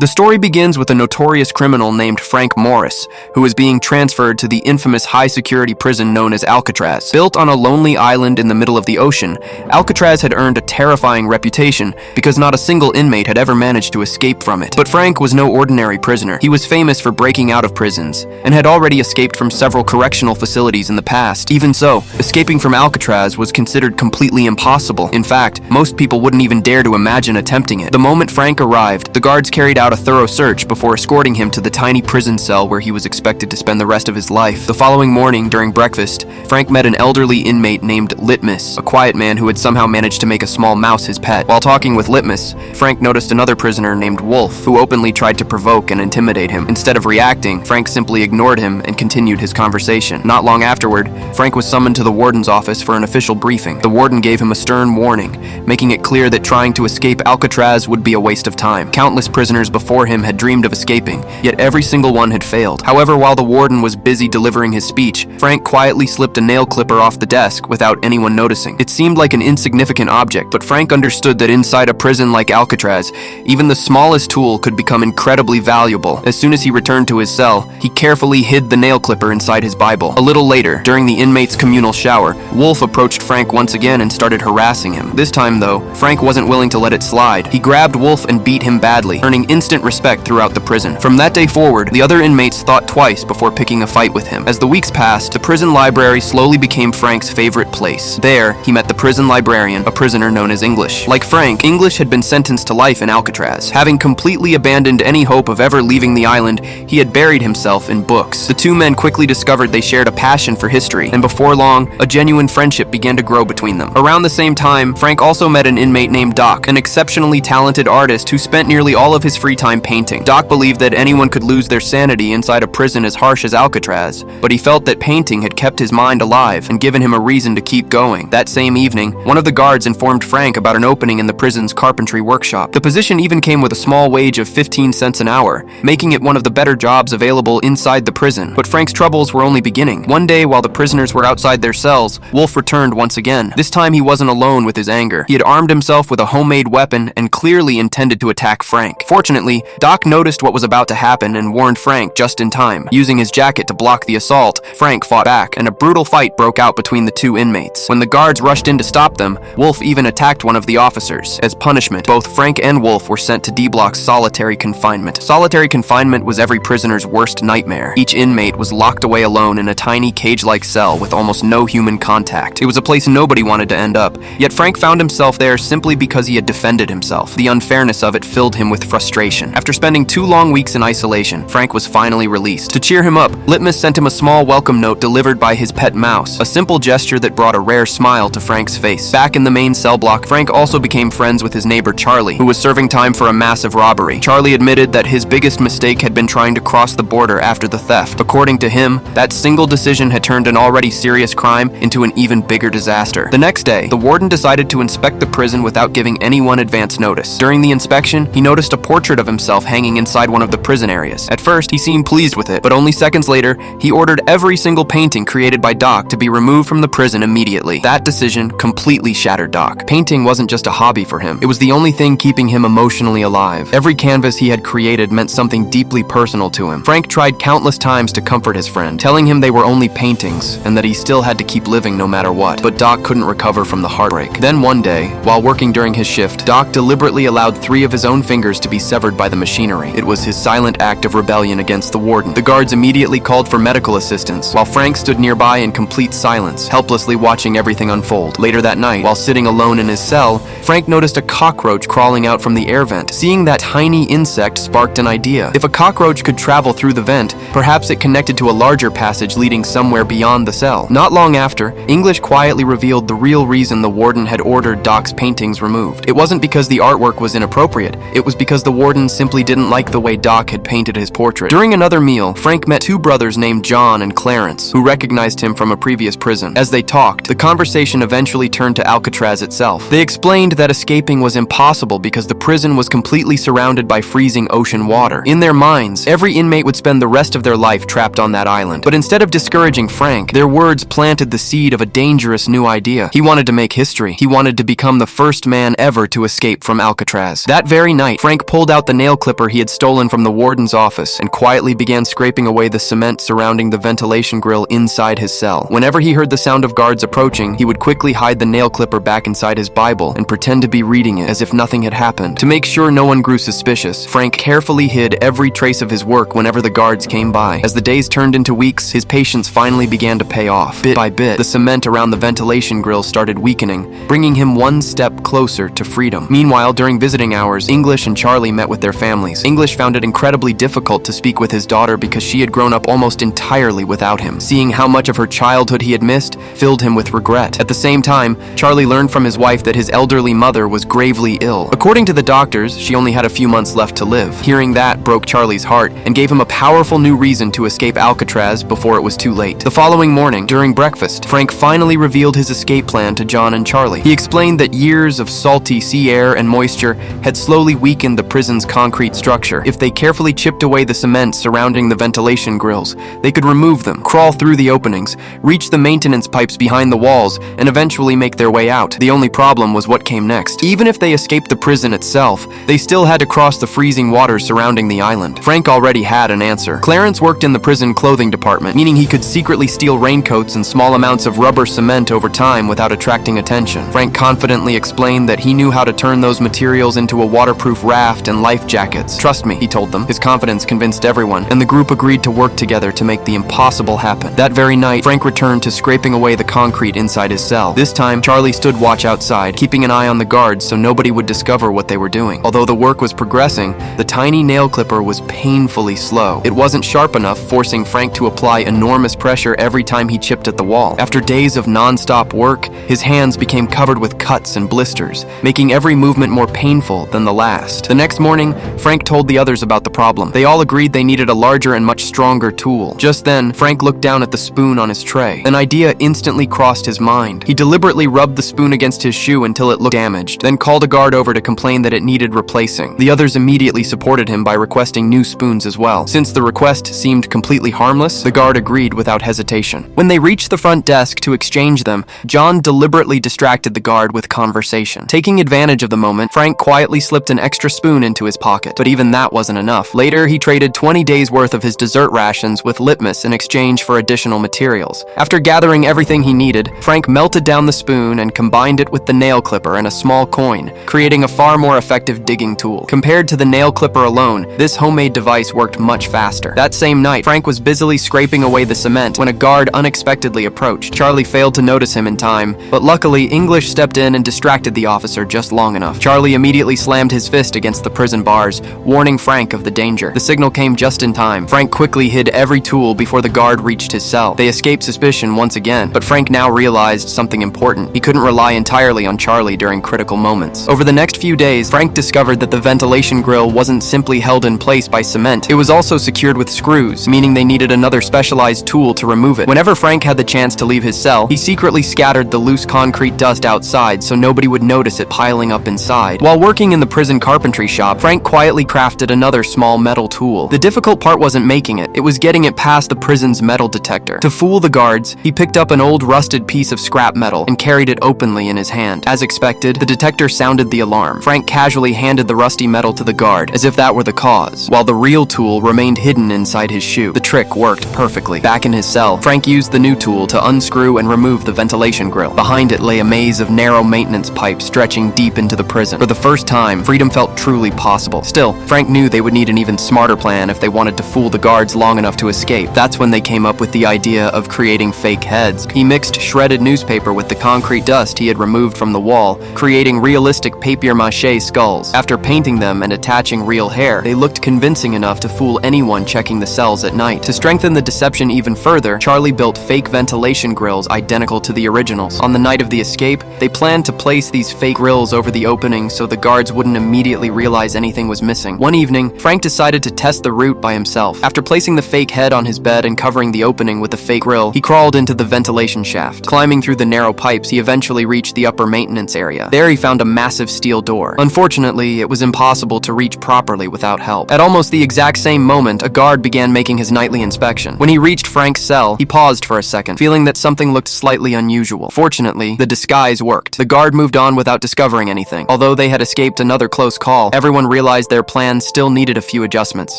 The story begins with a notorious criminal named Frank Morris, who is being transferred to the infamous high-security prison known as Alcatraz. Built on a lonely island in the middle of the ocean, Alcatraz had earned a terrifying reputation because not a single inmate had ever managed to escape from it. But Frank was no ordinary prisoner. He was famous for breaking out of prisons, and had already escaped from several correctional facilities in the past. Even so, escaping from Alcatraz was considered completely impossible. In fact, most people wouldn't even dare to imagine attempting it. The moment Frank arrived, the guards carried out a thorough search before escorting him to the tiny prison cell where he was expected to spend the rest of his life. The following morning, during breakfast, Frank met an elderly inmate named Litmus, a quiet man who had somehow managed to make a small mouse his pet. While talking with Litmus, Frank noticed another prisoner named Wolf, who openly tried to provoke and intimidate him. Instead of reacting, Frank simply ignored him and continued his conversation. Not long afterward, Frank was summoned to the warden's office for an official briefing. The warden gave him a stern warning, making it clear that trying to escape Alcatraz would be a waste of time. Countless prisoners before him had dreamed of escaping, yet every single one had failed. However, while the warden was busy delivering his speech, Frank quietly slipped a nail clipper off the desk without anyone noticing. It seemed like an insignificant object, but Frank understood that inside a prison like Alcatraz, even the smallest tool could become incredibly valuable. As soon as he returned to his cell, he carefully hid the nail clipper inside his Bible. A little later, during the inmates' communal shower, Wolf approached Frank once again and started harassing him. This time, though, Frank wasn't willing to let it slide. He grabbed Wolf and beat him badly, earning instant respect throughout the prison. From that day forward, the other inmates thought twice before picking a fight with him. As the weeks passed, the prison library slowly became Frank's favorite place. There, he met the prison librarian, a prisoner known as English. Like Frank, English had been sentenced to life in Alcatraz. Having completely abandoned any hope of ever leaving the island, he had buried himself in books. The two men quickly discovered they shared a passion for history, and before long, a genuine friendship began to grow between them. Around the same time, Frank also met an inmate named Doc, an exceptionally talented artist who spent nearly all of his free time painting. Doc believed that anyone could lose their sanity inside a prison as harsh as Alcatraz, but he felt that painting had kept his mind alive and given him a reason to keep going. That same evening, one of the guards informed Frank about an opening in the prison's carpentry workshop. The position even came with a small wage of 15 cents an hour, making it one of the better jobs available inside the prison. But Frank's troubles were only beginning. One day, while the prisoners were outside their cells, Wolf returned once again. This time he wasn't alone with his anger. He had armed himself with a homemade weapon and clearly intended to attack Frank. Fortunately, Doc noticed what was about to happen and warned Frank just in time. Using his jacket to block the assault, Frank fought back, and a brutal fight broke out between the two inmates. When the guards rushed in to stop them, Wolf even attacked one of the officers. As punishment, both Frank and Wolf were sent to D-Block's solitary confinement. Solitary confinement was every prisoner's worst nightmare. Each inmate was locked away alone in a tiny cage-like cell with almost no human contact. It was a place nobody wanted to end up, yet Frank found himself there simply because he had defended himself. The unfairness of it filled him with frustration. After spending 2 long weeks in isolation, Frank was finally released. To cheer him up, Litmus sent him a small welcome note delivered by his pet mouse, a simple gesture that brought a rare smile to Frank's face. Back in the main cell block, Frank also became friends with his neighbor Charlie, who was serving time for a massive robbery. Charlie admitted that his biggest mistake had been trying to cross the border after the theft. According to him, that single decision had turned an already serious crime into an even bigger disaster. The next day, the warden decided to inspect the prison without giving anyone advance notice. During the inspection, he noticed a portrait of himself hanging inside one of the prison areas. At first, he seemed pleased with it, but only seconds later, he ordered every single painting created by Doc to be removed from the prison immediately. That decision completely shattered Doc. Painting wasn't just a hobby for him. It was the only thing keeping him emotionally alive. Every canvas he had created meant something deeply personal to him. Frank tried countless times to comfort his friend, telling him they were only paintings and that he still had to keep living no matter what. But Doc couldn't recover from the heartbreak. Then one day, while working during his shift, Doc deliberately allowed 3 of his own fingers to be severed by the machinery. It was his silent act of rebellion against the warden. The guards immediately called for medical assistance, while Frank stood nearby in complete silence, helplessly watching everything unfold. Later that night, while sitting alone in his cell, Frank noticed a cockroach crawling out from the air vent. Seeing that tiny insect sparked an idea. If a cockroach could travel through the vent, perhaps it connected to a larger passage leading somewhere beyond the cell. Not long after, English quietly revealed the real reason the warden had ordered Doc's paintings removed. It wasn't because the artwork was inappropriate, it was because the warden simply didn't like the way Doc had painted his portrait. During another meal, Frank met 2 brothers named John and Clarence, who recognized him from a previous prison. As they talked, the conversation eventually turned to Alcatraz itself. They explained that escaping was impossible because the prison was completely surrounded by freezing ocean water. In their minds, every inmate would spend the rest of their life trapped on that island. But instead of discouraging Frank, their words planted the seed of a dangerous new idea. He wanted to make history. He wanted to become the first man ever to escape from Alcatraz. That very night, Frank pulled out the the nail clipper he had stolen from the warden's office and quietly began scraping away the cement surrounding the ventilation grill inside his cell. Whenever he heard the sound of guards approaching, he would quickly hide the nail clipper back inside his Bible and pretend to be reading it as if nothing had happened. To make sure no one grew suspicious, Frank carefully hid every trace of his work whenever the guards came by. As the days turned into weeks, his patience finally began to pay off. Bit by bit, the cement around the ventilation grill started weakening, bringing him one step closer to freedom. Meanwhile, during visiting hours, English and Charlie met with their families. English found it incredibly difficult to speak with his daughter because she had grown up almost entirely without him. Seeing how much of her childhood he had missed filled him with regret. At the same time, Charlie learned from his wife that his elderly mother was gravely ill. According to the doctors, she only had a few months left to live. Hearing that broke Charlie's heart and gave him a powerful new reason to escape Alcatraz before it was too late. The following morning, during breakfast, Frank finally revealed his escape plan to John and Charlie. He explained that years of salty sea air and moisture had slowly weakened the prison's concrete structure. If they carefully chipped away the cement surrounding the ventilation grills, they could remove them, crawl through the openings, reach the maintenance pipes behind the walls, and eventually make their way out. The only problem was what came next. Even if they escaped the prison itself, they still had to cross the freezing waters surrounding the island. Frank already had an answer. Clarence worked in the prison clothing department, meaning he could secretly steal raincoats and small amounts of rubber cement over time without attracting attention. Frank confidently explained that he knew how to turn those materials into a waterproof raft and life jackets. "Trust me," he told them. His confidence convinced everyone, and the group agreed to work together to make the impossible happen. That very night, Frank returned to scraping away the concrete inside his cell. This time, Charlie stood watch outside, keeping an eye on the guards so nobody would discover what they were doing. Although the work was progressing, the tiny nail clipper was painfully slow. It wasn't sharp enough, forcing Frank to apply enormous pressure every time he chipped at the wall. After days of non-stop work, his hands became covered with cuts and blisters, making every movement more painful than the last. The next morning, Frank told the others about the problem. They all agreed they needed a larger and much stronger tool. Just then, Frank looked down at the spoon on his tray. An idea instantly crossed his mind. He deliberately rubbed the spoon against his shoe until it looked damaged, then called a guard over to complain that it needed replacing. The others immediately supported him by requesting new spoons as well. Since the request seemed completely harmless, the guard agreed without hesitation. When they reached the front desk to exchange them, John deliberately distracted the guard with conversation. Taking advantage of the moment, Frank quietly slipped an extra spoon into his pocket, but even that wasn't enough. Later, he traded 20 days worth of his dessert rations with litmus in exchange for additional materials. After gathering everything he needed, Frank melted down the spoon and combined it with the nail clipper and a small coin, creating a far more effective digging tool. Compared to the nail clipper alone, this homemade device worked much faster. That same night, Frank was busily scraping away the cement when a guard unexpectedly approached. Charlie failed to notice him in time, but luckily English stepped in and distracted the officer just long enough. Charlie immediately slammed his fist against the prison bars, warning Frank of the danger. The signal came just in time. Frank quickly hid every tool before the guard reached his cell. They escaped suspicion once again, but Frank now realized something important. He couldn't rely entirely on Charlie during critical moments. Over the next few days, Frank discovered that the ventilation grill wasn't simply held in place by cement. It was also secured with screws, meaning they needed another specialized tool to remove it. Whenever Frank had the chance to leave his cell, he secretly scattered the loose concrete dust outside so nobody would notice it piling up inside. While working in the prison carpentry shop, Frank quietly crafted another small metal tool. The difficult part wasn't making it was getting it past the prison's metal detector. To fool the guards, he picked up an old rusted piece of scrap metal and carried it openly in his hand. As expected, the detector sounded the alarm. Frank casually handed the rusty metal to the guard, as if that were the cause, while the real tool remained hidden inside his shoe. The trick worked perfectly. Back in his cell, Frank used the new tool to unscrew and remove the ventilation grill. Behind it lay a maze of narrow maintenance pipes stretching deep into the prison. For the first time, freedom felt truly possible. Still, Frank knew they would need an even smarter plan if they wanted to fool the guards long enough to escape. That's when they came up with the idea of creating fake heads. He mixed shredded newspaper with the concrete dust he had removed from the wall, creating realistic papier-mâché skulls. After painting them and attaching real hair, they looked convincing enough to fool anyone checking the cells at night. To strengthen the deception even further, Charlie built fake ventilation grills identical to the originals. On the night of the escape, they planned to place these fake grills over the openings so the guards wouldn't immediately realize anything was missing. One evening, Frank decided to test the route by himself. After placing the fake head on his bed and covering the opening with the fake grill, he crawled into the ventilation shaft. Climbing through the narrow pipes, he eventually reached the upper maintenance area. There he found a massive steel door. Unfortunately, it was impossible to reach properly without help. At almost the exact same moment, a guard began making his nightly inspection. When he reached Frank's cell, he paused for a second, feeling that something looked slightly unusual. Fortunately, the disguise worked. The guard moved on without discovering anything. Although they had escaped another close call, everyone realized their plan still needed a few adjustments.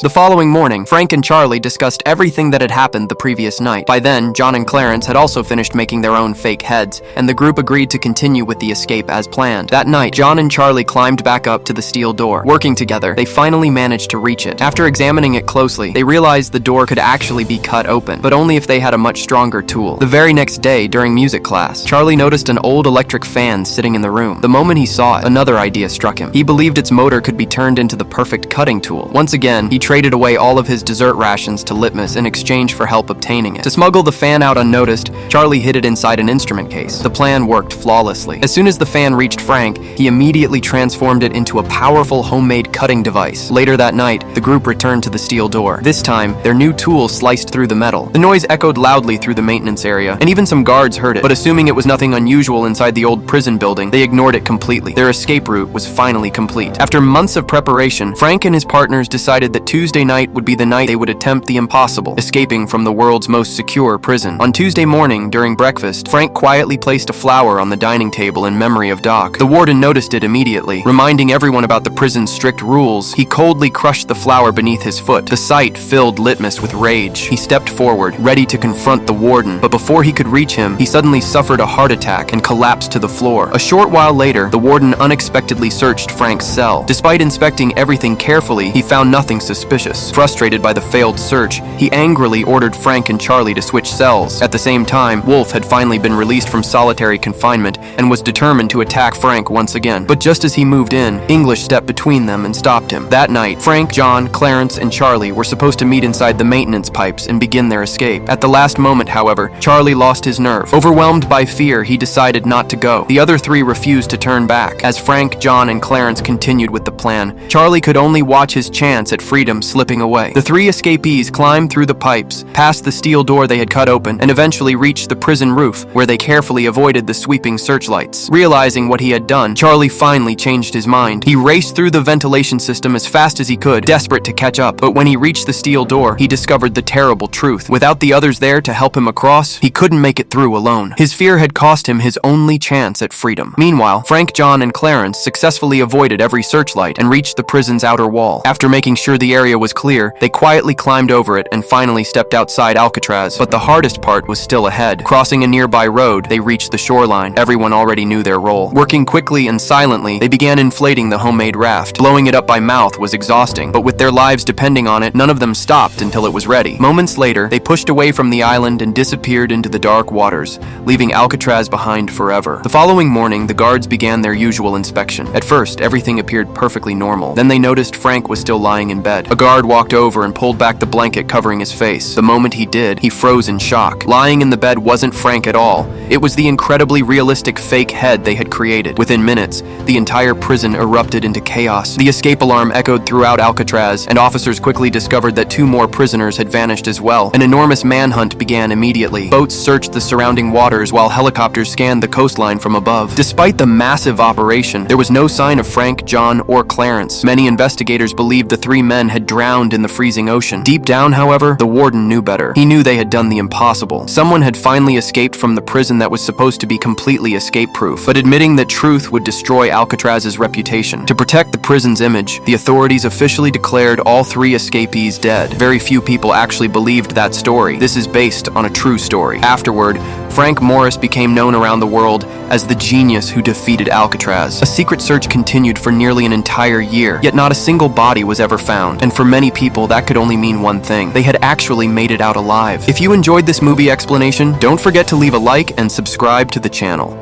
The following morning, Frank and Charlie discussed everything that had happened the previous night. By then, John and Clarence had also finished making their own fake heads, and the group agreed to continue with the escape as planned. That night, John and Charlie climbed back up to the steel door. Working together, they finally managed to reach it. After examining it closely, they realized the door could actually be cut open, but only if they had a much stronger tool. The very next day, during music class, Charlie noticed an old electric fan sitting in the room. The moment he saw it, another idea struck him. He believed its motor could be turned into the perfect cutting tool. Once again, he traded away all of his dessert rations to Litmus in exchange for help obtaining it. To smuggle the fan out unnoticed, Charlie hid it inside an instrument case. The plan worked flawlessly. As soon as the fan reached Frank, he immediately transformed it into a powerful homemade cutting device. Later that night, the group returned to the steel door. This time, their new tool sliced through the metal. The noise echoed loudly through the maintenance area, and even some guards heard it, but assuming it was nothing unusual inside the old prison building, they ignored it completely. Their escape route was finally complete. After months of preparation, Frank and his partners decided that Tuesday night would be the night they would attempt the impossible, escaping from the world's most secure prison. On Tuesday morning, during breakfast, Frank quietly placed a flower on the dining table in memory of Doc. The warden noticed it immediately. Reminding everyone about the prison's strict rules, he coldly crushed the flower beneath his foot. The sight filled Litmus with rage. He stepped forward, ready to confront the warden, but before he could reach him, he suddenly suffered a heart attack and collapsed to the floor. A short while later, the warden unexpectedly searched Frank's cell. Despite inspecting everything carefully, he found nothing suspicious. Frustrated by the failed search, he angrily ordered Frank and Charlie to switch cells. At the same time, Wolf had finally been released from solitary confinement and was determined to attack Frank once again. But just as he moved in, English stepped between them and stopped him. That night, Frank, John, Clarence, and Charlie were supposed to meet inside the maintenance pipes and begin their escape. At the last moment, however, Charlie lost his nerve. Overwhelmed by fear, he decided not to go. The other three refused to turn back. As Frank, John, and Clarence continued with the plan, Charlie could only watch his chance at freedom slipping away. The three escapees climbed through the pipes, past the steel door they had cut open, and eventually reached the prison roof, where they carefully avoided the sweeping searchlights. Realizing what he had done, Charlie finally changed his mind. He raced through the ventilation system as fast as he could, desperate to catch up. But when he reached the steel door, he discovered the terrible truth. Without the others there to help him across, he couldn't make it through alone. His fear had cost him his only chance at freedom. Meanwhile, Frank, John, and Clarence successfully avoided every searchlight and reached the prison's outer wall. After making sure the area was clear, they quietly climbed over it and finally stepped outside Alcatraz. But the hardest part was still ahead. Crossing a nearby road, they reached the shoreline. Everyone already knew their role. Working quickly and silently, they began inflating the homemade raft. Blowing it up by mouth was exhausting, but with their lives depending on it, none of them stopped until it was ready. Moments later, they pushed away from the island and disappeared into the dark waters, leaving Alcatraz behind forever. The following morning, the guards began their usual inspection. At first, everything appeared perfectly normal. Then they noticed Frank was still lying in bed. A guard walked over and pulled back the blanket covering his face. The moment he did, he froze in shock. Lying in the bed wasn't Frank at all. It was the incredibly realistic fake head they had created. Within minutes, the entire prison erupted into chaos. The escape alarm echoed throughout Alcatraz, and officers quickly discovered that 2 more prisoners had vanished as well. An enormous manhunt began immediately. Boats searched the surrounding waters while helicopters scanned the coastline from above. Despite the massive operation, there was no sign of Frank, John, or Clarence. Many investigators believed the 3 men had drowned in the freezing ocean. Deep down, however, the warden knew better. He knew they had done the impossible. Someone had finally escaped from the prison that was supposed to be completely escape-proof, but admitting that truth would destroy Alcatraz's reputation. To protect the prison's image, the authorities officially declared all 3 escapees dead. Very few people actually believed that story. This is based on a true story. Afterward, Frank Morris became known around the world as the genius who defeated Alcatraz. A secret search continued for nearly an entire year, yet not a single body was ever found. And for many people, that could only mean one thing: they had actually made it out alive. If you enjoyed this movie explanation, don't forget to leave a like and subscribe to the channel.